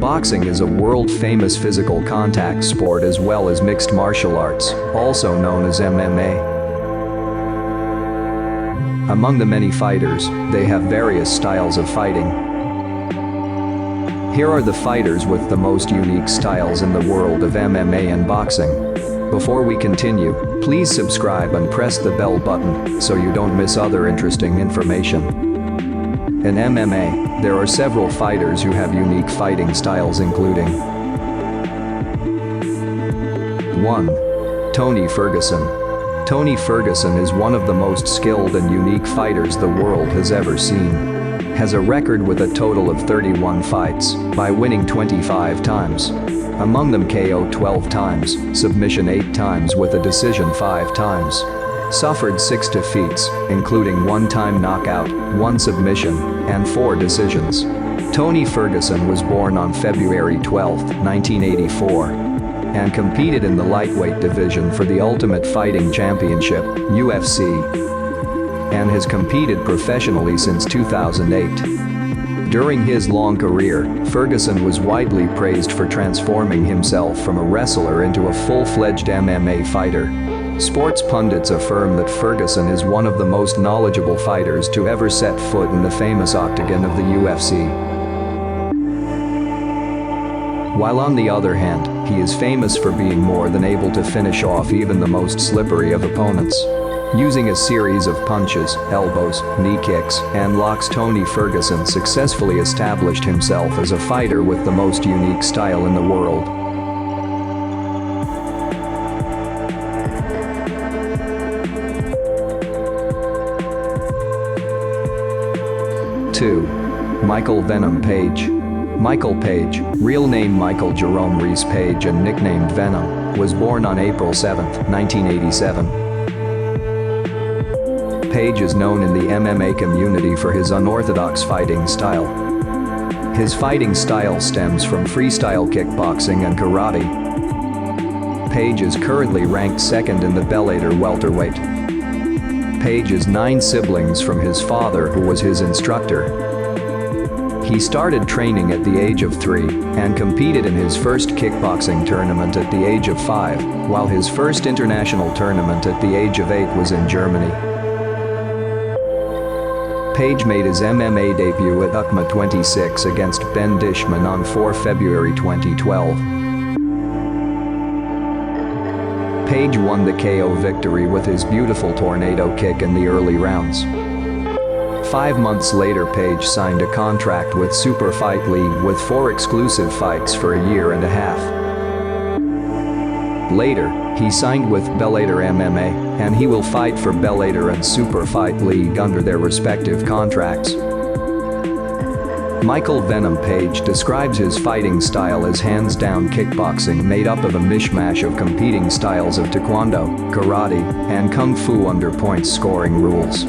Boxing is a world-famous physical contact sport as well as mixed martial arts, also known as MMA. Among the many fighters, they have various styles of fighting. Here are the fighters with the most unique styles in the world of MMA and boxing. Before we continue, please subscribe and press the bell button so you don't miss other interesting information. In MMA, there are several fighters who have unique fighting styles including 1. Tony Ferguson. Tony Ferguson is one of the most skilled and unique fighters the world has ever seen. Has a record with a total of 31 fights, by winning 25 times. Among them KO 12 times, submission 8 times with a decision 5 times. Suffered 6 defeats, including 1-time knockout, 1 submission, and 4 decisions. Tony Ferguson was born on February 12, 1984, and competed in the lightweight division for the Ultimate Fighting Championship, UFC, and has competed professionally since 2008. During his long career, Ferguson was widely praised for transforming himself from a wrestler into a full-fledged MMA fighter. Sports pundits affirm that Ferguson is one of the most knowledgeable fighters to ever set foot in the famous octagon of the UFC. While on the other hand, he is famous for being more than able to finish off even the most slippery of opponents. Using a series of punches, elbows, knee kicks, and locks, Tony Ferguson successfully established himself as a fighter with the most unique style in the world. 2. Michael Venom Page. Michael Page, real name Michael Jerome Reece-Page and nicknamed Venom, was born on April 7, 1987. Page is known in the MMA community for his unorthodox fighting style. His fighting style stems from freestyle kickboxing and karate. Page is currently ranked second in the Bellator welterweight. Page has 9 siblings from his father, who was his instructor. He started training at the age of 3 and competed in his first kickboxing tournament at the age of 5, while his first international tournament at the age of 8 was in Germany. Page made his MMA debut at UCMA 26 against Ben Dishman on 4 February 2012. Page won the KO victory with his beautiful tornado kick in the early rounds. 5 months later, Page signed a contract with Super Fight League with 4 exclusive fights for a year and a half. Later, he signed with Bellator MMA, and he will fight for Bellator and Super Fight League under their respective contracts. Michael Venom Page describes his fighting style as hands-down kickboxing made up of a mishmash of competing styles of taekwondo, karate, and kung fu under points scoring rules.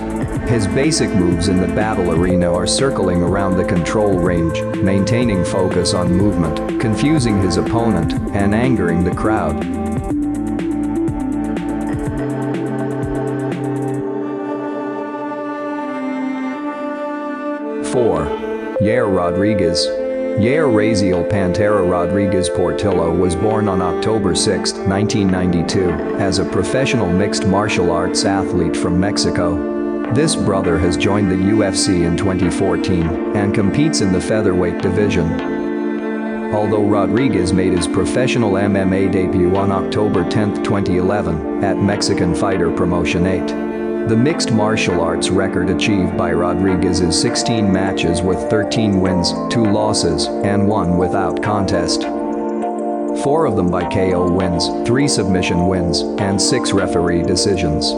His basic moves in the battle arena are circling around the control range, maintaining focus on movement, confusing his opponent, and angering the crowd. 4. Yair Rodriguez. Yair Raziel Pantera Rodriguez Portillo was born on October 6, 1992, as a professional mixed martial arts athlete from Mexico. This brother has joined the UFC in 2014 and competes in the featherweight division. Although Rodriguez made his professional MMA debut on October 10, 2011, at Mexican Fighter Promotion 8. The mixed martial arts record achieved by Rodriguez is 16 matches with 13 wins, 2 losses, and 1 without contest. 4 of them by KO wins, 3 submission wins, and 6 referee decisions.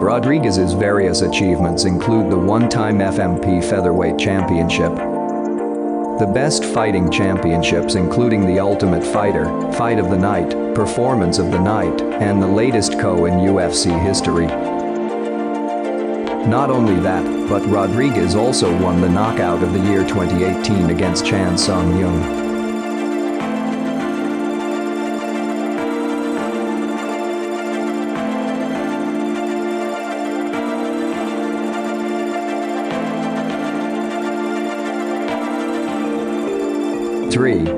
Rodriguez's various achievements include the 1-time FMP Featherweight Championship, the Best Fighting Championships including the Ultimate Fighter, Fight of the Night, Performance of the Night, and the latest KO in UFC history. Not only that, but Rodriguez also won the Knockout of the Year 2018 against Chan Sung Jung. 3.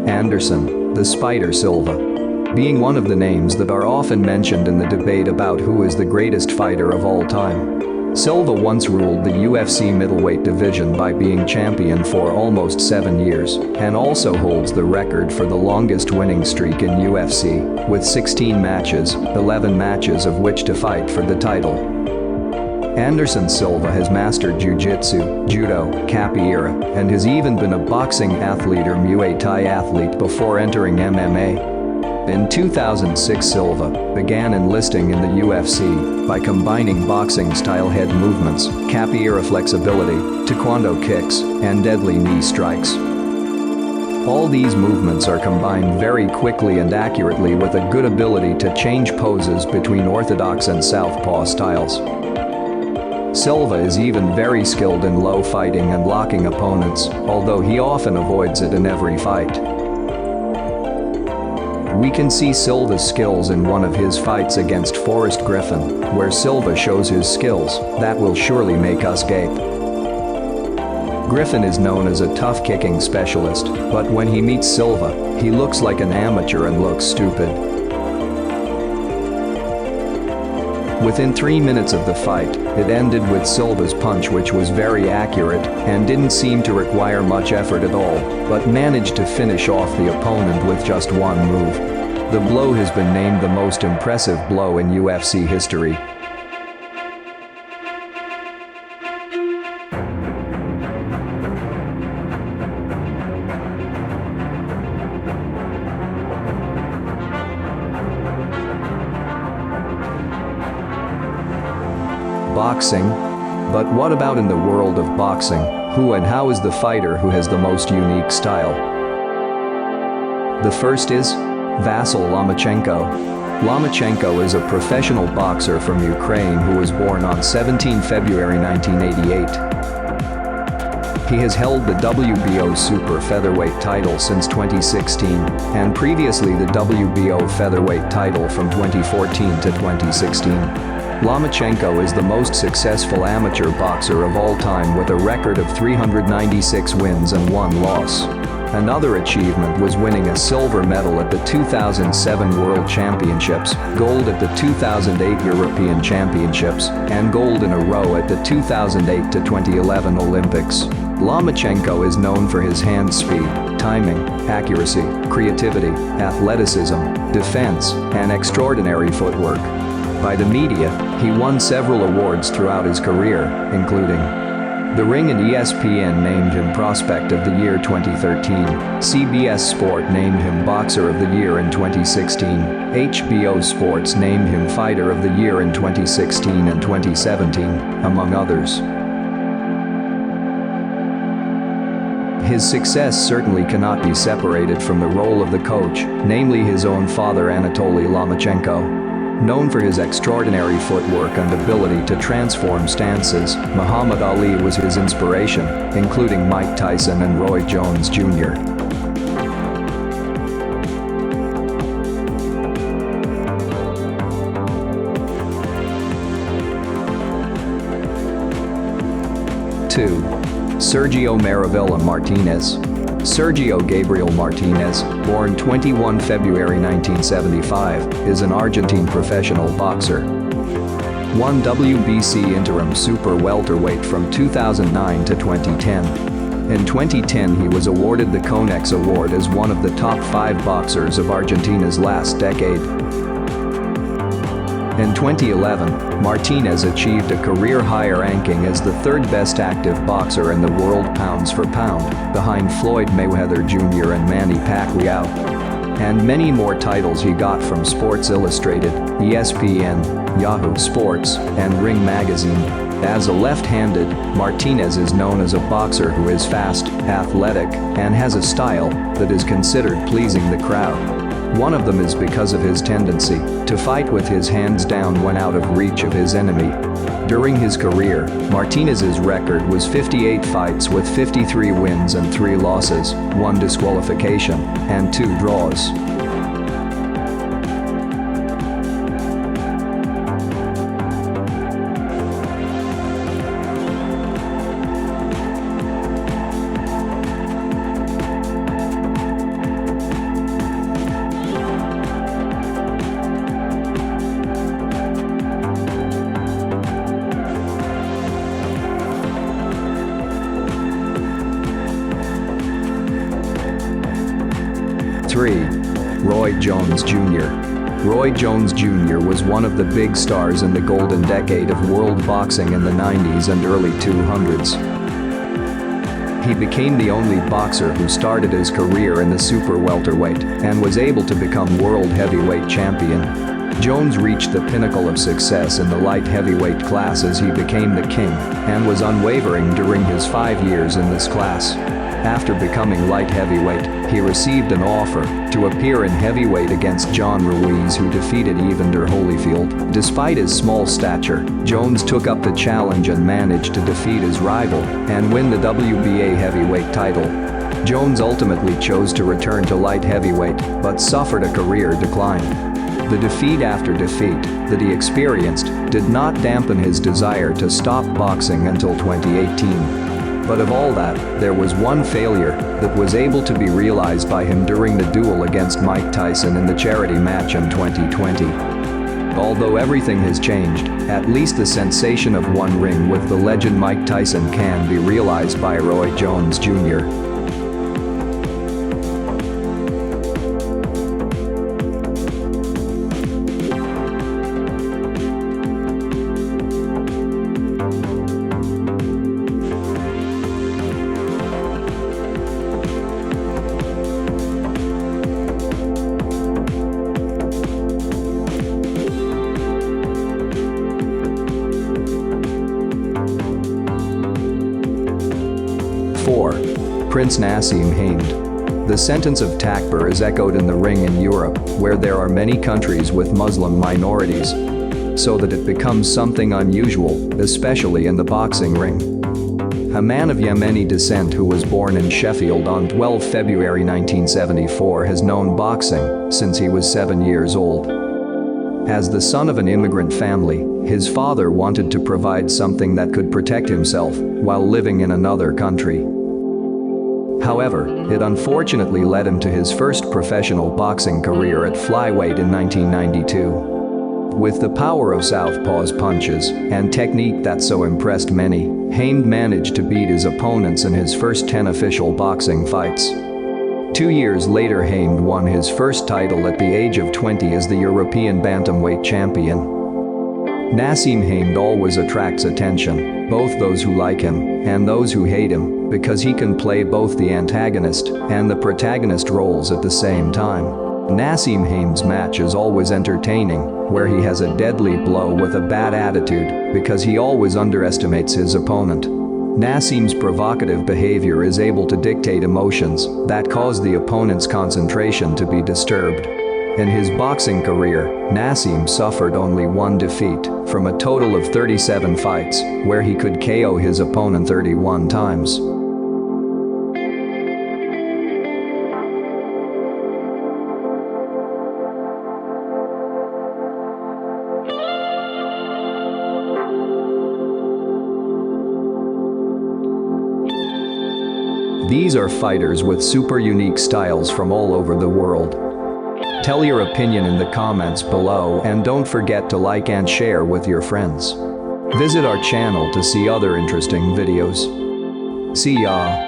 Anderson, the Spider Silva. Being one of the names that are often mentioned in the debate about who is the greatest fighter of all time. Silva once ruled the UFC middleweight division by being champion for almost 7 years, and also holds the record for the longest winning streak in UFC, with 16 matches, 11 matches of which to fight for the title. Anderson Silva has mastered jiu-jitsu, judo, capoeira, and has even been a boxing athlete or Muay Thai athlete before entering MMA. In 2006, Silva began enlisting in the UFC by combining boxing-style head movements, capoeira flexibility, taekwondo kicks, and deadly knee strikes. All these movements are combined very quickly and accurately with a good ability to change poses between orthodox and southpaw styles. Silva is even very skilled in low fighting and locking opponents, although he often avoids it in every fight. We can see Silva's skills in one of his fights against Forrest Griffin, where Silva shows his skills that will surely make us gape. Griffin is known as a tough kicking specialist, but when he meets Silva, he looks like an amateur and looks stupid. Within 3 minutes of the fight, it ended with Silva's punch, which was very accurate and didn't seem to require much effort at all, but managed to finish off the opponent with just one move. The blow has been named the most impressive blow in UFC history. Boxing. But what about in the world of boxing? Who and how is the fighter who has the most unique style? The first is Vasyl Lomachenko. Lomachenko is a professional boxer from Ukraine who was born on 17 February 1988. He has held the WBO super featherweight title since 2016, and previously the WBO featherweight title from 2014 to 2016. Lomachenko is the most successful amateur boxer of all time with a record of 396 wins and 1 loss. Another achievement was winning a silver medal at the 2007 World Championships, gold at the 2008 European Championships, and gold in a row at the 2008 to 2011 Olympics. Lomachenko is known for his hand speed, timing, accuracy, creativity, athleticism, defense, and extraordinary footwork. By the media, he won several awards throughout his career, including The Ring and ESPN named him Prospect of the Year 2013, CBS Sport named him Boxer of the Year in 2016, HBO Sports named him Fighter of the Year in 2016 and 2017, among others. His success certainly cannot be separated from the role of the coach, namely his own father Anatoly Lomachenko. Known for his extraordinary footwork and ability to transform stances, Muhammad Ali was his inspiration, including Mike Tyson and Roy Jones Jr. Two. Sergio Maravilla Martinez. Sergio Gabriel Martinez, born 21 February 1975, is an Argentine professional boxer. Won WBC interim super welterweight from 2009 to 2010. In 2010 he was awarded the Konex Award as one of the top 5 boxers of Argentina's last decade. In 2011, Martinez achieved a career-high ranking as the 3rd best active boxer in the world pounds for pound, behind Floyd Mayweather Jr. and Manny Pacquiao. And many more titles he got from Sports Illustrated, ESPN, Yahoo Sports, and Ring Magazine. As a left-handed, Martinez is known as a boxer who is fast, athletic, and has a style that is considered pleasing the crowd. One of them is because of his tendency to fight with his hands down when out of reach of his enemy. During his career, Martinez's record was 58 fights with 53 wins and 3 losses, 1 disqualification, and 2 draws. 3. Roy Jones Jr. Roy Jones Jr. was one of the big stars in the golden decade of world boxing in the 90s and early 200s. He became the only boxer who started his career in the super welterweight and was able to become world heavyweight champion. Jones reached the pinnacle of success in the light heavyweight class as he became the king and was unwavering during his 5 years in this class. After becoming light heavyweight, he received an offer to appear in heavyweight against John Ruiz, who defeated Evander Holyfield. Despite his small stature, Jones took up the challenge and managed to defeat his rival and win the WBA heavyweight title. Jones ultimately chose to return to light heavyweight, but suffered a career decline. The defeat after defeat that he experienced did not dampen his desire to stop boxing until 2018. But of all that, there was one failure that was able to be realized by him during the duel against Mike Tyson in the charity match in 2020. Although everything has changed, at least the sensation of one ring with the legend Mike Tyson can be realized by Roy Jones Jr. Prince Nassim Hamed. The sentence of Takbir is echoed in the ring in Europe, where there are many countries with Muslim minorities, so that it becomes something unusual, especially in the boxing ring. A man of Yemeni descent who was born in Sheffield on 12 February 1974 has known boxing since he was 7 years old. As the son of an immigrant family, his father wanted to provide something that could protect himself while living in another country. However, it unfortunately led him to his first professional boxing career at flyweight in 1992. With the power of southpaw's punches and technique that so impressed many, Hamed managed to beat his opponents in his first 10 official boxing fights. 2 years later, Hamed won his first title at the age of 20 as the European bantamweight champion. Nassim Hamed always attracts attention, both those who like him and those who hate him, because he can play both the antagonist and the protagonist roles at the same time. Nassim Hamed's match is always entertaining, where he has a deadly blow with a bad attitude because he always underestimates his opponent. Nassim's provocative behavior is able to dictate emotions that cause the opponent's concentration to be disturbed. In his boxing career, Nassim suffered only one defeat from a total of 37 fights, where he could KO his opponent 31 times. These are fighters with super unique styles from all over the world. Tell your opinion in the comments below, and don't forget to like and share with your friends. Visit our channel to see other interesting videos. See ya!